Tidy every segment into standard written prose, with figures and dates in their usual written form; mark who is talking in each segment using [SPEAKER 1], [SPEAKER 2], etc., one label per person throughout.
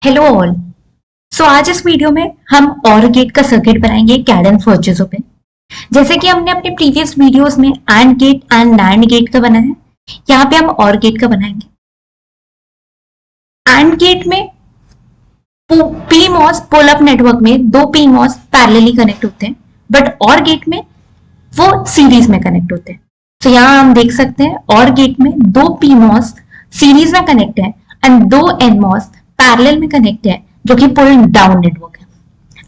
[SPEAKER 1] Hello all. सो आज इस video में हम और गेट का सर्किट बनाएंगे कैडेंस वर्चुअल पे। जैसे कि हमने अपने प्रीवियस वीडियोस में and gate and NAND gate का बनाया है, यहाँ पे हम और गेट का बनाएंगे। एंड गेट में पीमॉस पुल अप नेटवर्क में दो पीमॉस पैरेलली कनेक्ट होते हैं, बट और गेट में वो सीरीज में कनेक्ट होते हैं। तो यहाँ हम देख सकते हैं और गेट में दो पीमॉस सीरीज में कनेक्ट है एंड दो एनमॉस पैरेलल में कनेक्ट है, जो कि पुल डाउन नेटवर्क है।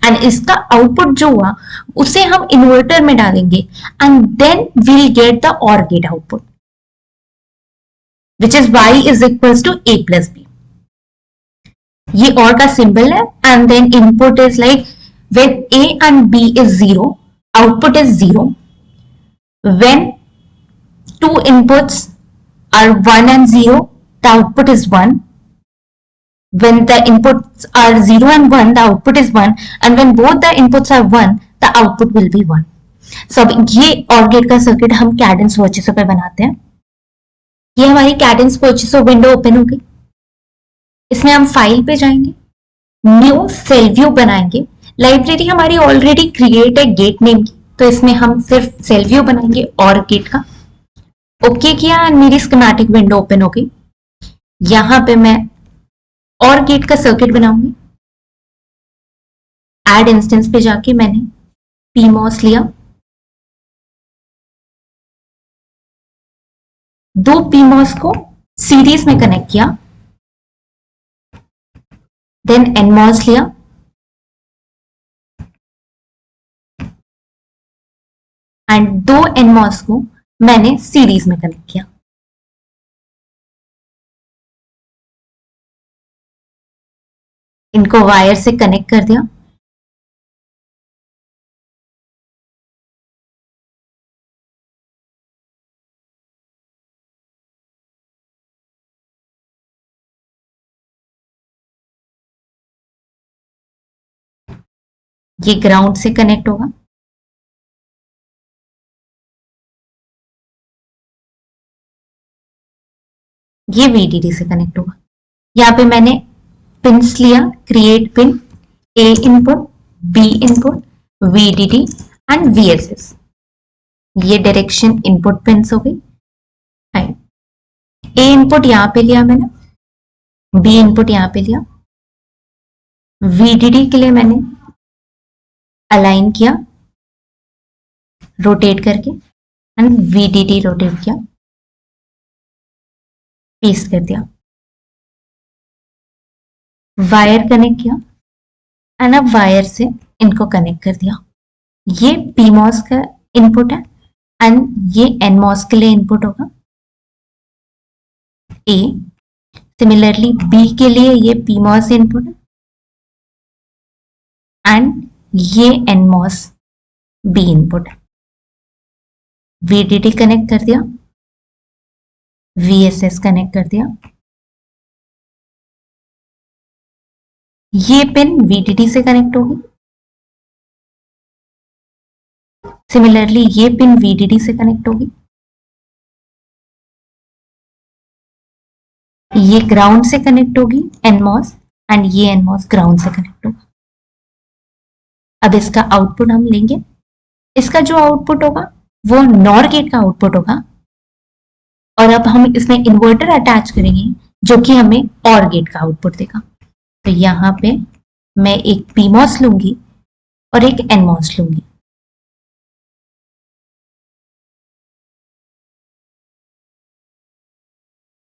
[SPEAKER 1] एंड इसका आउटपुट जो हुआ उसे हम इन्वर्टर में डालेंगे and then we'll get the OR gate output which is y is equals to a plus b। ये और का सिंबल है and then input is like when a and b is 0, output is 0. When two inputs are 1 and 0, the output is 1. When the inputs are 0 and 1, the output is 1. And when both the inputs are 1, the output will be 1. So अब ये और gate का circuit हम Cadence virtual पे बनाते हैं। ये हमारी कैडेंस वर्चुअल विंडो ओपन हो गई। इसमें हम फाइल पे जाएंगे, न्यू सेल व्यू बनाएंगे। लाइब्रेरी हमारी ऑलरेडी क्रिएट है गेट नेम की, तो इसमें हम सिर्फ सेल व्यू बनाएंगे और गेट का। ओके किया, मेरी स्कीमेटिक विंडो ओपन हो गई। यहां पे मैं और गेट का सर्किट बनाऊंगी। एड इंस्टेंस पे जाके मैंने पीमॉस लिया, दो पीमॉस को सीरीज में कनेक्ट किया, देन एनमॉस लिया, एंड दो एनमॉस को मैंने सीरीज में कनेक्ट किया। इनको वायर से कनेक्ट कर दिया। ये ग्राउंड से कनेक्ट होगा, ये VDD से कनेक्ट होगा। यहाँ पे मैंने पिन्स लिया, create pin, A input, B input, VDD and VSS। ये डायरेक्शन इनपुट पिन्स हो गई। A इनपुट यहाँ पे लिया मैंने, B इनपुट यहाँ पे लिया, VDD के लिए मैंने अलाइन किया रोटेट करके एंड VDD रोटेट किया, पेस्ट कर दिया, वायर कनेक्ट किया एंड अब वायर से इनको कनेक्ट कर दिया। ये पीमॉस का इनपुट है एंड ये एनमॉस के लिए इनपुट होगा A। सिमिलरली B के लिए ये पीमॉस इनपुट है एंड ये एनमॉस B इनपुट है। VDD कनेक्ट कर दिया, VSS कनेक्ट कर दिया। ये पिन VDD से कनेक्ट होगी, सिमिलरली ये पिन VDD से कनेक्ट होगी। ये ग्राउंड से कनेक्ट होगी एनमॉस एंड ये एनमॉस ग्राउंड से कनेक्ट होगा। अब इसका आउटपुट हम लेंगे। इसका जो आउटपुट होगा वो नॉर गेट का आउटपुट होगा और अब हम इसमें इन्वर्टर अटैच करेंगे जो कि हमें और गेट का आउटपुट देगा। तो यहाँ पे मैं एक पीमॉस लूंगी और एक एनमॉस लूंगी।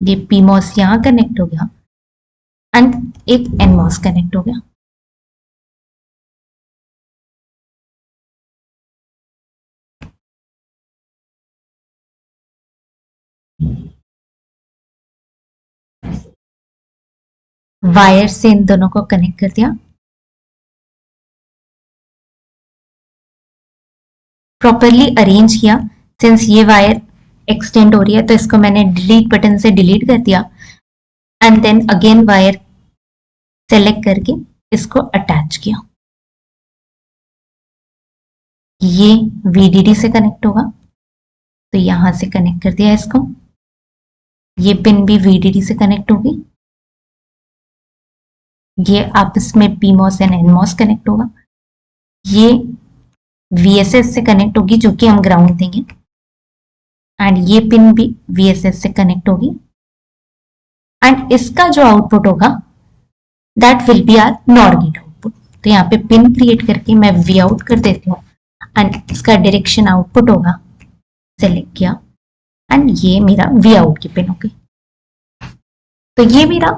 [SPEAKER 1] ये पीमॉस यहाँ कनेक्ट हो गया एंड एक एनमॉस कनेक्ट हो गया। वायर से इन दोनों को कनेक्ट कर दिया, प्रॉपरली अरेंज किया। सिंस ये वायर एक्सटेंड हो रही है तो इसको मैंने डिलीट बटन से डिलीट कर दिया and then again wire select करके इसको अटैच किया। ये VDD से कनेक्ट होगा तो यहां से कनेक्ट कर दिया इसको। ये पिन भी VDD से कनेक्ट होगी ये आपस में PMOS एंड NMOS कनेक्ट होगा, ये VSS से कनेक्ट होगी जो कि हम ग्राउंड देंगे, एंड ये पिन भी VSS से कनेक्ट होगी, एंड इसका जो आउटपुट होगा that will be our NOR gate output. तो यहाँ पे पिन क्रिएट करके मैं V आउट कर देती हूँ, एंड इसका डायरेक्शन आउटपुट होगा, सेलेक्ट किया, एंड ये मेरा V आउट की पिन होगी। तो ये मेरा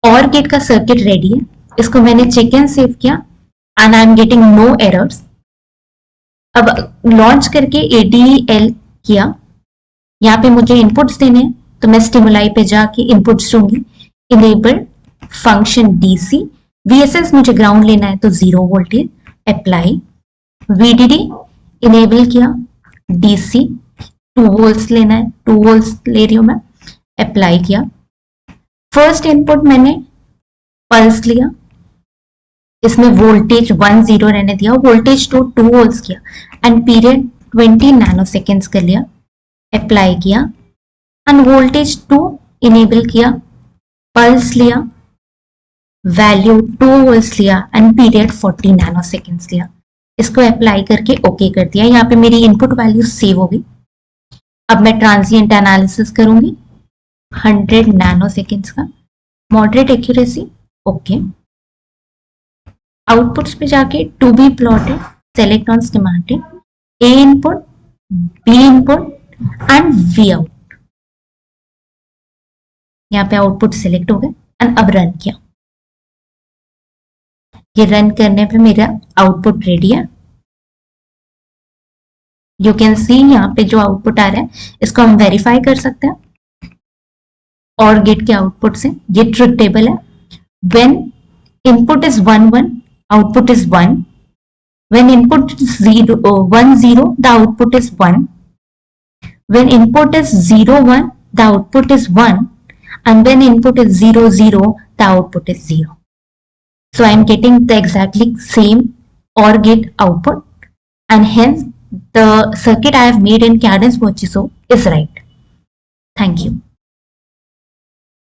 [SPEAKER 1] OR गेट का सर्किट रेडी है। इसको मैंने चेक एंड सेव किया, and I am getting no errors. अब लॉन्च करके ADL किया, यहाँ पे मुझे इनपुट्स देने हैं, तो मैं स्टिमुलाई पे जाके इनपुट्स दूंगी, इनेबल फंक्शन DC, VSS मुझे ग्राउंड लेना है तो 0 वोल्टेज, अप्लाई, VDD इनेबल किया, DC 2 वोल्ट्स लेना है, 2 वोल्ट्स ले रही हूं मैं, अप्लाई किया। फर्स्ट इनपुट मैंने पल्स लिया, इसमें वोल्टेज 10 रहने दिया, वोल्टेज 2 वोल्ट्स किया, एंड पीरियड 20 नैनोसेकेंड्स कर लिया, अप्लाई किया, एंड वोल्टेज 2 इनेबल किया, पल्स लिया, वैल्यू 2 वोल्ट्स लिया, एंड पीरियड 40 नैनोसेकेंड्स लिया। इसको अप्लाई करके ओके कर दिया। यहाँ पे मेरी इनपुट वैल्यू सेव हो गई। अब मैं ट्रांजिएंट एनालिसिस करूंगी 100 नैनोसेकेंड्स का, मॉडरेट एक्यूरेसी, ओके। आउटपुट्स पे जाके to be plotted, select on schematic, A input, B input and V out. यहाँ पे आउटपुट सेलेक्ट हो गए, एंड अब रन किया। ये रन करने पे मेरा आउटपुट रेडी है। यू कैन सी यहाँ पे जो आउटपुट आ रहा है इसको हम वेरीफाई कर सकते हैं और गेट के आउटपुट से। ये ट्रुथ टेबल है। When input is 1 1, output is 1. When input is 1 0, the output is 1. When input is 0 1, the output is 1. And when input is 0 0, the output is 0. So I am getting the exactly same OR gate output, and hence the circuit I have made in Cadence Virtuoso is right. Thank you.